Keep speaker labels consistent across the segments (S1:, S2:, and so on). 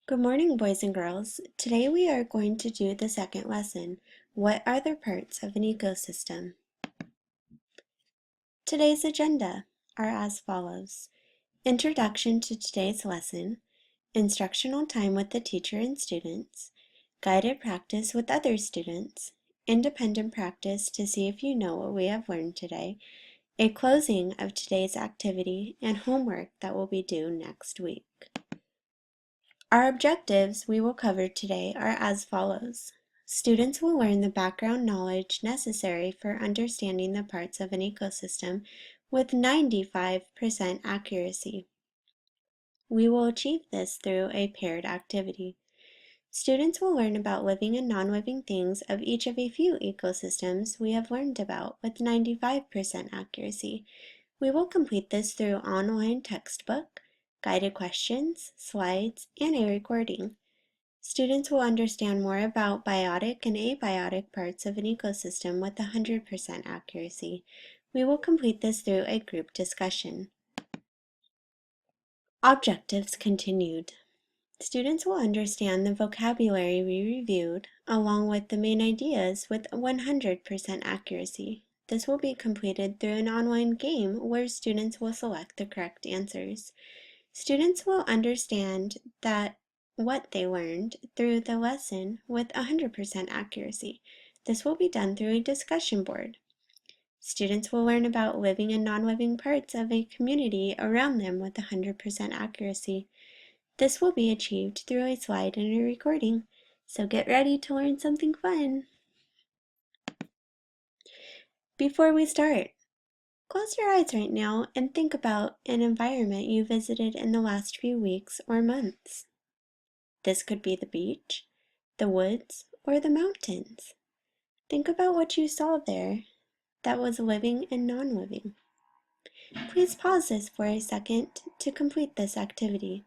S1: Good morning, boys and girls. Today we are going to do the second lesson. What are the parts of an ecosystem? Today's agenda are as follows. Introduction to today's lesson, instructional time with the teacher and students, guided practice with other students, independent practice to see if you know what we have learned today, a closing of today's activity, and homework that will be due next week. Our objectives we will cover today are as follows. Students will learn the background knowledge necessary for understanding the parts of an ecosystem with 95% accuracy. We will achieve this through a paired activity. Students will learn about living and non-living things of each of a few ecosystems we have learned about with 95% accuracy. We will complete this through online textbook, guided questions, slides, and a recording. Students will understand more about biotic and abiotic parts of an ecosystem with 100% accuracy. We will complete this through a group discussion. Objectives continued. Students will understand the vocabulary we reviewed, along with the main ideas with 100% accuracy. This will be completed through an online game where students will select the correct answers. Students will understand what they learned through the lesson with 100% accuracy. This will be done through a discussion board. Students will learn about living and non-living parts of a community around them with 100% accuracy. This will be achieved through a slide and a recording. So get ready to learn something fun. Before we start, close your eyes right now and think about an environment you visited in the last few weeks or months. This could be the beach, the woods, or the mountains. Think about what you saw there that was living and non-living. Please pause this for a second to complete this activity.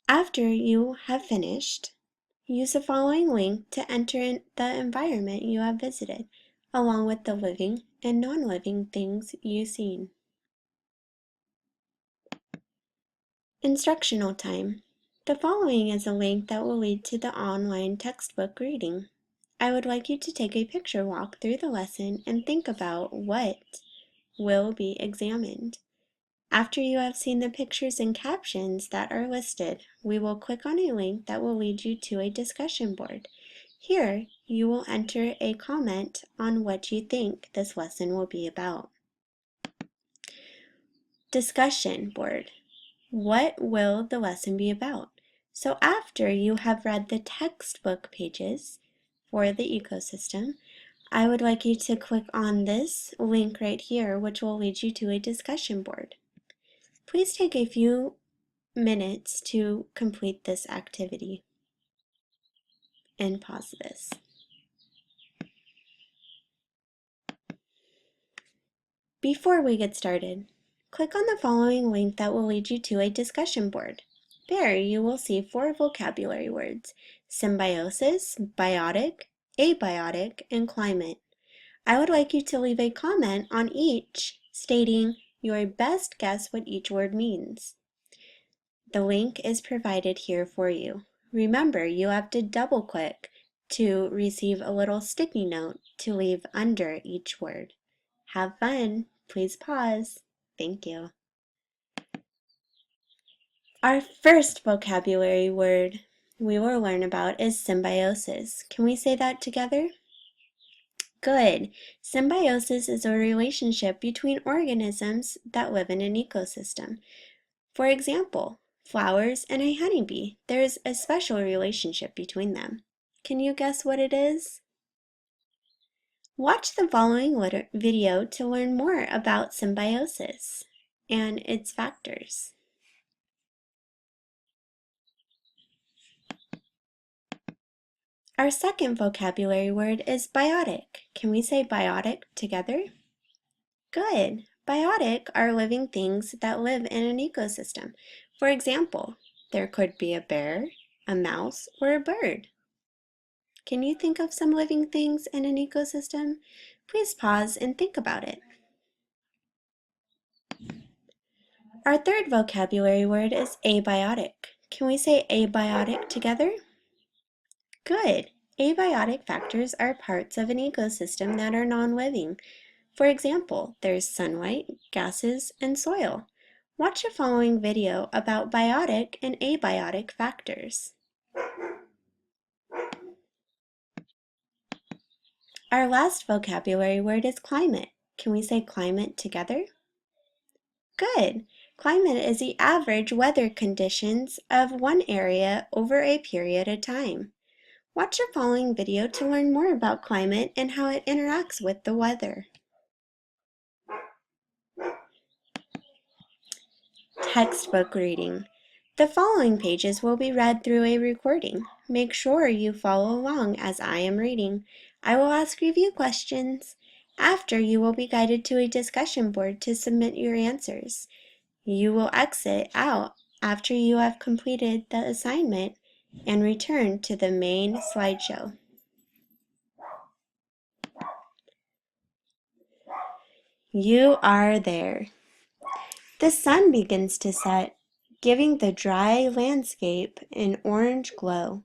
S1: After you have finished, use the following link to enter in the environment you have visited, along with the living and non-living things you've seen. Instructional time. The following is a link that will lead to the online textbook reading. I would like you to take a picture walk through the lesson and think about what will be examined. After you have seen the pictures and captions that are listed, we will click on a link that will lead you to a discussion board. Here, you will enter a comment on what you think this lesson will be about. Discussion board. What will the lesson be about? So after you have read the textbook pages for the ecosystem, I would like you to click on this link right here, which will lead you to a discussion board. Please take a few minutes to complete this activity and pause this. Before we get started, click on the following link that will lead you to a discussion board. There you will see 4 vocabulary words: symbiosis, biotic, abiotic, and climate. I would like you to leave a comment on each stating your best guess what each word means. The link is provided here for you. Remember, you have to double click to receive a little sticky note to leave under each word. Have fun. Please pause. Thank you. Our first vocabulary word we will learn about is symbiosis. Can we say that together? Good. Symbiosis is a relationship between organisms that live in an ecosystem. For example, flowers and a honeybee. There is a special relationship between them. Can you guess what it is? Watch the following video to learn more about symbiosis and its factors. Our second vocabulary word is biotic. Can we say biotic together? Good. Biotic are living things that live in an ecosystem. For example, there could be a bear, a mouse, or a bird. Can you think of some living things in an ecosystem? Please pause and think about it. Our third vocabulary word is abiotic. Can we say abiotic together? Good. Abiotic factors are parts of an ecosystem that are non-living. For example, there's sunlight, gases, and soil. Watch the following video about biotic and abiotic factors. Our last vocabulary word is climate. Can we say climate together? Good. Climate is the average weather conditions of one area over a period of time. Watch the following video to learn more about climate and how it interacts with the weather. Textbook reading. The following pages will be read through a recording. Make sure you follow along as I am reading. I will ask review questions. After, you will be guided to a discussion board to submit your answers. You will exit out after you have completed the assignment and return to the main slideshow. You are there. The sun begins to set, giving the dry landscape an orange glow.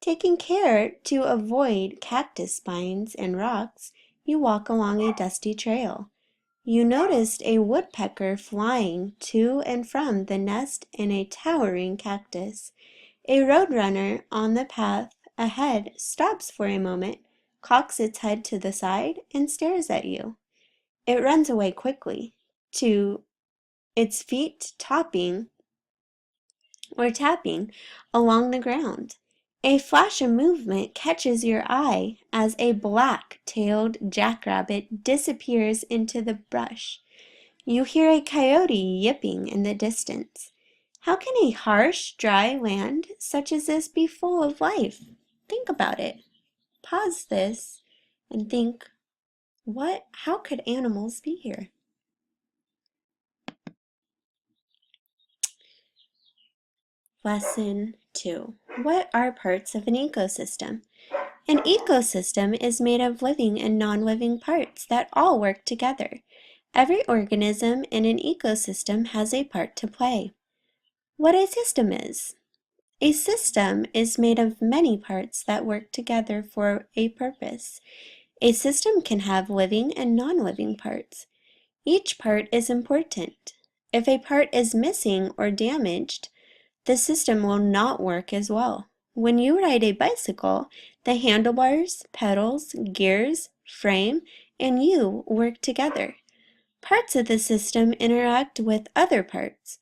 S1: Taking care to avoid cactus spines and rocks, you walk along a dusty trail. You noticed a woodpecker flying to and from the nest in a towering cactus. A roadrunner on the path ahead stops for a moment, cocks its head to the side, and stares at you. It runs away quickly, to its feet tapping along the ground. A flash of movement catches your eye as a black-tailed jackrabbit disappears into the brush. You hear a coyote yipping in the distance. How can a harsh, dry land such as this be full of life? Think about it. Pause this and think, how could animals be here? Lesson 2. What are parts of an ecosystem? An ecosystem is made of living and non-living parts that all work together. Every organism in an ecosystem has a part to play. What a system is? A system is made of many parts that work together for a purpose. A system can have living and non-living parts. Each part is important. If a part is missing or damaged, the system will not work as well. When you ride a bicycle, the handlebars, pedals, gears, frame, and you work together. Parts of the system interact with other parts.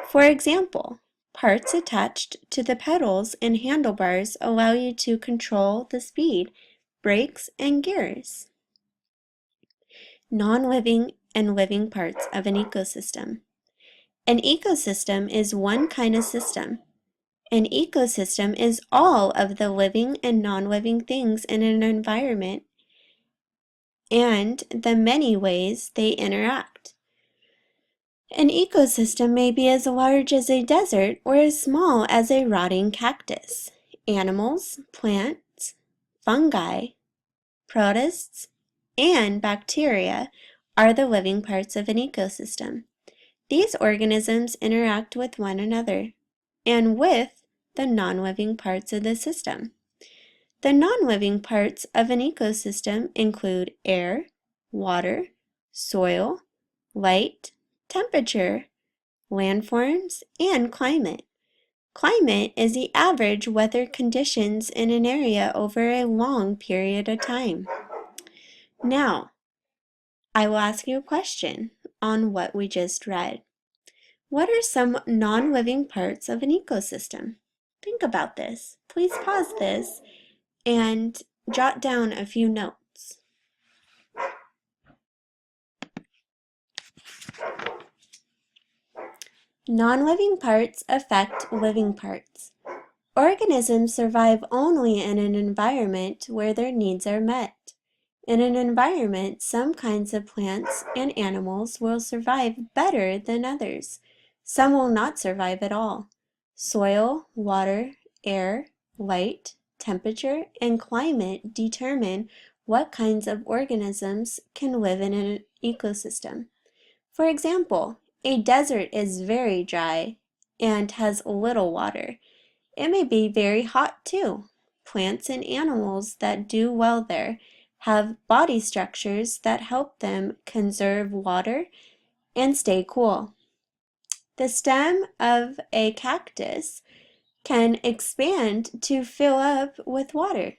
S1: For example, parts attached to the pedals and handlebars allow you to control the speed, brakes, and gears. Non-living and living parts of an ecosystem. An ecosystem is one kind of system. An ecosystem is all of the living and non-living things in an environment and the many ways they interact. An ecosystem may be as large as a desert or as small as a rotting cactus. Animals, plants, fungi, protists, and bacteria are the living parts of an ecosystem. These organisms interact with one another and with the non-living parts of the system. The non-living parts of an ecosystem include air, water, soil, light, temperature, landforms, and climate. Climate is the average weather conditions in an area over a long period of time. Now, I will ask you a question on what we just read. What are some non-living parts of an ecosystem? Think about this. Please pause this and jot down a few notes. Non-living parts affect living parts. Organisms survive only in an environment where their needs are met. In an environment, some kinds of plants and animals will survive better than others. Some will not survive at all. Soil, water, air, light, temperature, and climate determine what kinds of organisms can live in an ecosystem. For example, a desert is very dry. and has little water. It may be very hot too. Plants and animals that do well there have body structures that help them conserve water and stay cool. The stem of a cactus can expand to fill up with water.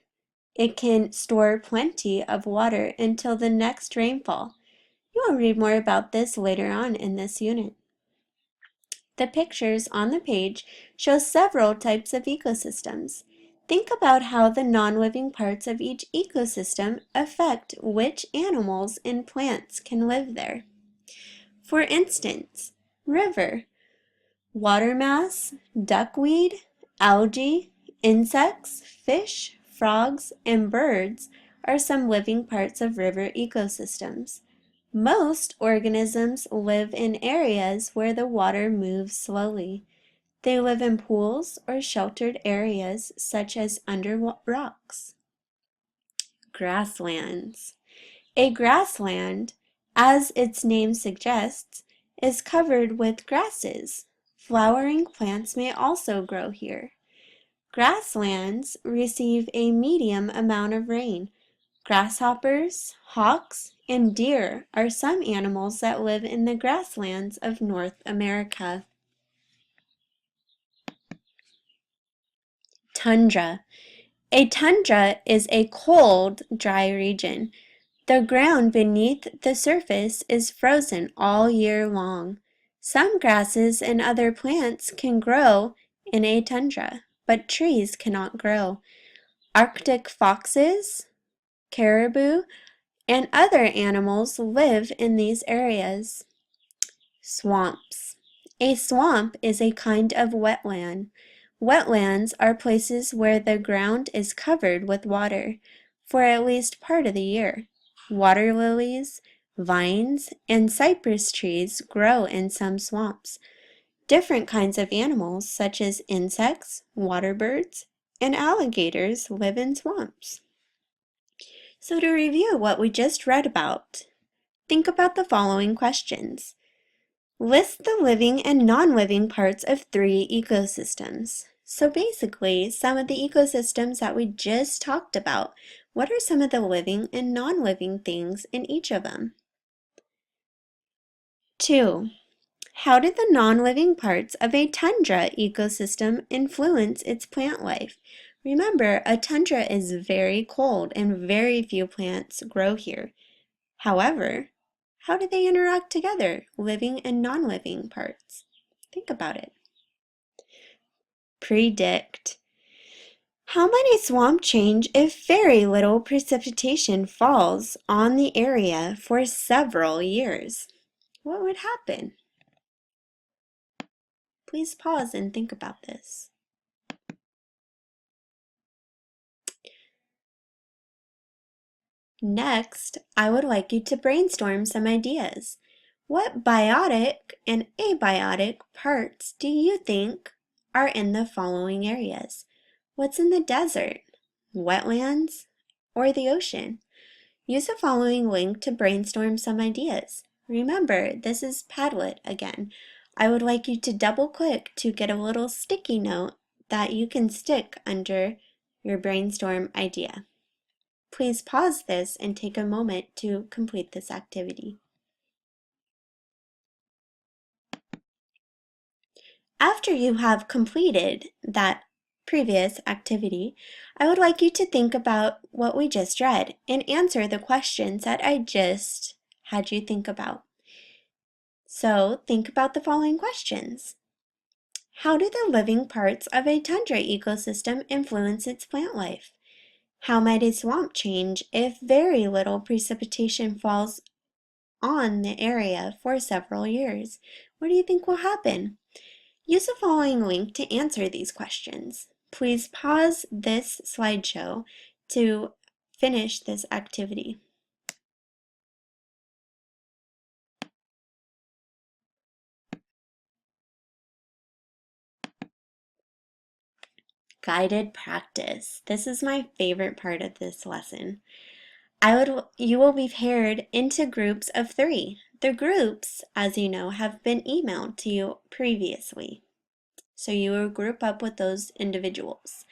S1: It can store plenty of water until the next rainfall. You will read more about this later on in this unit. The pictures on the page show several types of ecosystems. Think about how the non-living parts of each ecosystem affect which animals and plants can live there. For instance, river, water mass, duckweed, algae, insects, fish, frogs, and birds are some living parts of river ecosystems. Most organisms live in areas where the water moves slowly. They live in pools or sheltered areas such as under rocks. Grasslands. A grassland, as its name suggests, is covered with grasses. Flowering plants may also grow here. Grasslands receive a medium amount of rain. Grasshoppers, hawks, and deer are some animals that live in the grasslands of North America. Tundra. A tundra is a cold, dry region. The ground beneath the surface is frozen all year long. Some grasses and other plants can grow in a tundra, but trees cannot grow. Arctic foxes, caribou, and other animals live in these areas. Swamps. A swamp is a kind of wetland. Wetlands are places where the ground is covered with water for at least part of the year. Water lilies, vines, and cypress trees grow in some swamps. Different kinds of animals, such as insects, water birds, and alligators, live in swamps. So to review what we just read about, think about the following questions. List the living and non-living parts of 3 ecosystems. So basically, some of the ecosystems that we just talked about, what are some of the living and non-living things in each of them? 2. How did the non-living parts of a tundra ecosystem influence its plant life? Remember, a tundra is very cold and very few plants grow here. However, how do they interact together, living and non-living parts? Think about it. Predict. How might a swamp change if very little precipitation falls on the area for several years? What would happen? Please pause and think about this. Next, I would like you to brainstorm some ideas. What biotic and abiotic parts do you think are in the following areas? What's in the desert, wetlands, or the ocean? Use the following link to brainstorm some ideas. Remember, this is Padlet again. I would like you to double click to get a little sticky note that you can stick under your brainstorm idea. Please pause this and take a moment to complete this activity. After you have completed that previous activity, I would like you to think about what we just read and answer the questions that I just had you think about. So think about the following questions. How do the living parts of a tundra ecosystem influence its plant life? How might a swamp change if very little precipitation falls on the area for several years? What do you think will happen? Use the following link to answer these questions. Please pause this slideshow to finish this activity. Guided practice. This is my favorite part of this lesson. You will be paired into groups of 3. The groups, as you know, have been emailed to you previously. So you will group up with those individuals.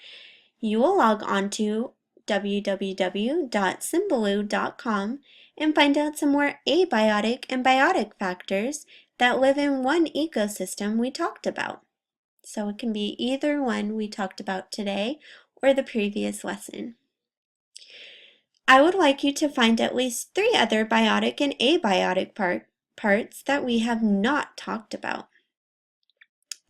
S1: You will log on to www.symbaloo.com and find out some more abiotic and biotic factors that live in one ecosystem we talked about. So it can be either one we talked about today or the previous lesson. I would like you to find at least 3 other biotic and abiotic parts that we have not talked about.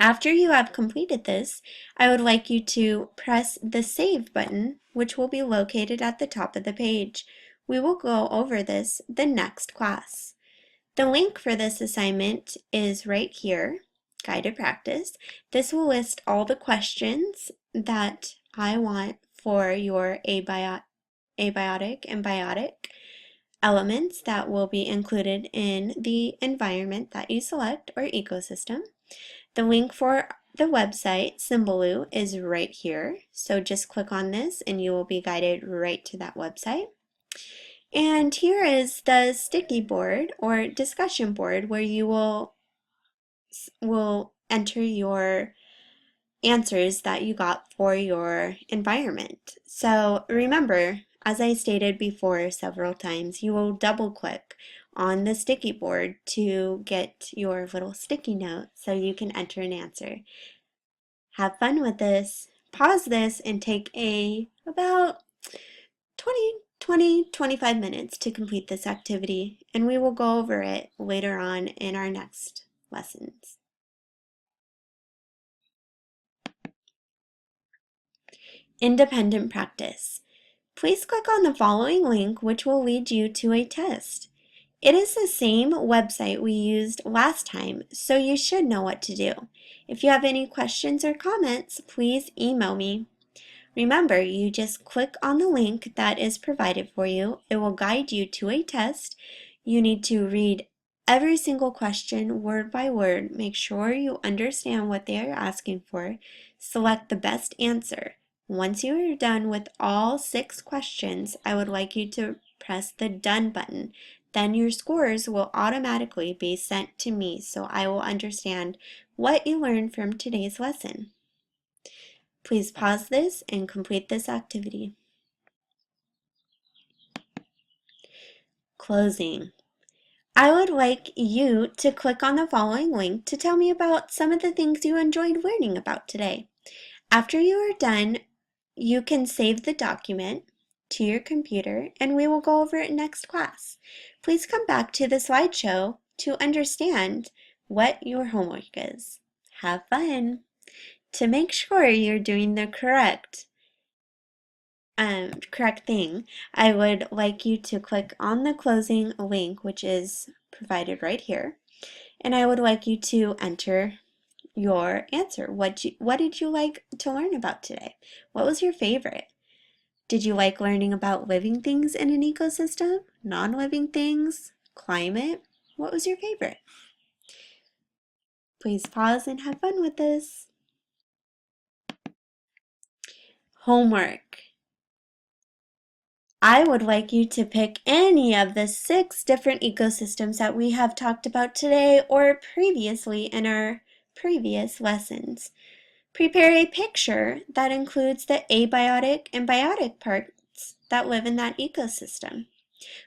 S1: After you have completed this, I would like you to press the Save button, which will be located at the top of the page. We will go over this the next class. The link for this assignment is right here, Guided Practice. This will list all the questions that I want for your abiotic and biotic elements that will be included in the environment that you select or ecosystem. The link for the website, Symbaloo, is right here. So just click on this and you will be guided right to that website. And here is the sticky board or discussion board where you will enter your answers that you got for your environment. So remember, as I stated before several times, you will double click on the sticky board to get your little sticky note so you can enter an answer. Have fun with this. Pause this and take about 25 minutes to complete this activity, and we will go over it later on in our next lessons. Independent practice. Please click on the following link, which will lead you to a test. It is the same website we used last time, so you should know what to do. If you have any questions or comments, please email me. Remember, you just click on the link that is provided for you. It will guide you to a test. You need to read every single question word by word. Make sure you understand what they are asking for. Select the best answer. Once you are done with all 6 questions, I would like you to press the Done button. Then your scores will automatically be sent to me so I will understand what you learned from today's lesson. Please pause this and complete this activity. Closing. I would like you to click on the following link to tell me about some of the things you enjoyed learning about today. After you are done, you can save the document to your computer and we will go over it next class. Please come back to the slideshow to understand what your homework is. Have fun! To make sure you're doing the correct thing, I would like you to click on the closing link, which is provided right here, and I would like you to enter your answer. What did you like to learn about today? What was your favorite? Did you like learning about living things in an ecosystem? Non-living things? Climate? What was your favorite? Please pause and have fun with this. Homework. I would like you to pick any of the 6 different ecosystems that we have talked about today or previously in our previous lessons. Prepare a picture that includes the abiotic and biotic parts that live in that ecosystem.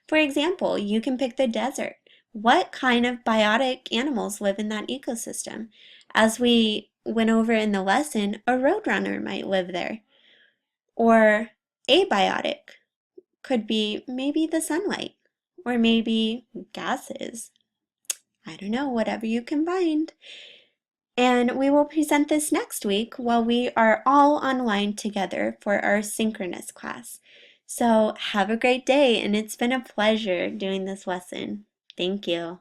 S1: For example, you can pick the desert. What kind of biotic animals live in that ecosystem? As we went over in the lesson, a roadrunner might live there. Or abiotic could be maybe the sunlight, or maybe gases. I don't know, whatever you can find. And we will present this next week while we are all online together for our synchronous class. So have a great day, and it's been a pleasure doing this lesson. Thank you.